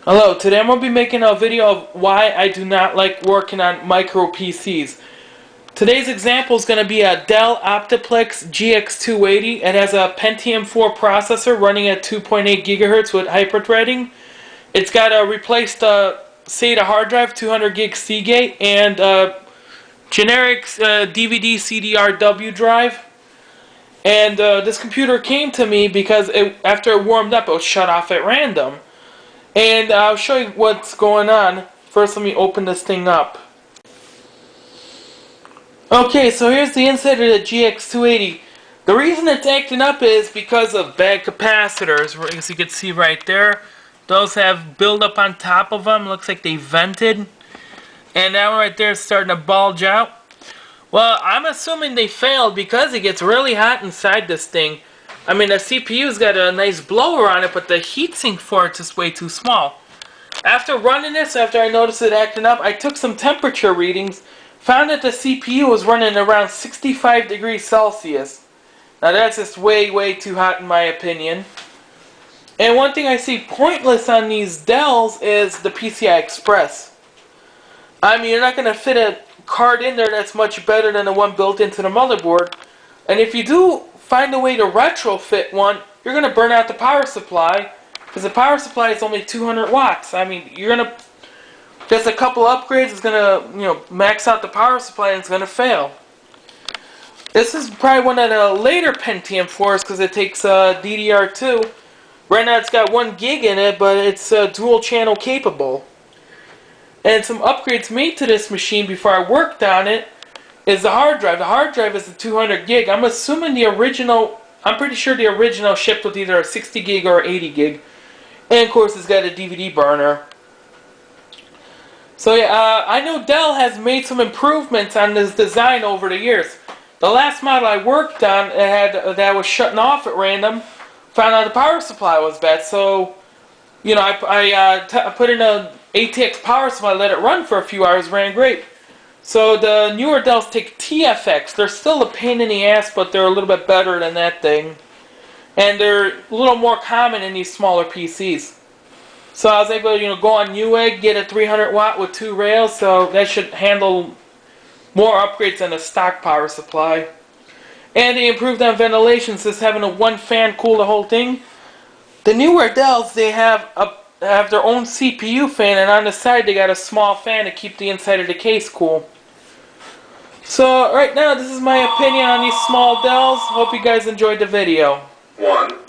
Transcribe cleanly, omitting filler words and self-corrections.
Hello, today I'm going to be making a video of why I do not like working on micro PCs. Today's example is going to be a Dell Optiplex GX280. It has a Pentium 4 processor running at 2.8 GHz with hyperthreading. It's got a replaced SATA hard drive, 200 gig Seagate, and generic DVD CDR-W drive. And this computer came to me because after it warmed up, it was shut off at random. And I'll show you what's going on. First, let me open this thing up. Okay, so here's the inside of the GX280. The reason it's acting up is because of bad capacitors. As you can see right there, those have buildup on top of them. Looks like they vented. And that one right there is starting to bulge out. Well, I'm assuming they failed because it gets really hot inside this thing. I mean, the CPU's got a nice blower on it, but the heatsink for it's just way too small. After running this, after I noticed it acting up, I took some temperature readings, found that the CPU was running around 65 degrees Celsius. Now that's just way, way too hot in my opinion. And one thing I see pointless on these Dells is the PCI Express. I mean, you're not going to fit a card in there that's much better than the one built into the motherboard. And if you do find a way to retrofit one, you're going to burn out the power supply, because the power supply is only 200 watts. I mean, you're going to, just a couple upgrades is going to, max out the power supply and it's going to fail. This is probably one of the later Pentium 4s because it takes DDR2. Right now it's got 1 gig in it, but it's dual channel capable. And some upgrades made to this machine before I worked on it is the hard drive. The hard drive is a 200 gig. I'm assuming the original, I'm pretty sure the original shipped with either a 60 gig or 80 gig. And of course it's got a DVD burner. So yeah, I know Dell has made some improvements on this design over the years. The last model I worked on that was shutting off at random, found out the power supply was bad. So, I put in a ATX power supply, let it run for a few hours, ran great. So the newer Dells take TFX. They're still a pain in the ass, but they're a little bit better than that thing. And they're a little more common in these smaller PCs. So I was able to go on Newegg, get a 300 watt with 2 rails, so that should handle more upgrades than a stock power supply. And they improved on ventilation, since having a 1 fan cool the whole thing. The newer Dells, they have their own CPU fan, and on the side they got a small fan to keep the inside of the case cool. So right now, this is my opinion on these small Dells. Hope you guys enjoyed the video. 1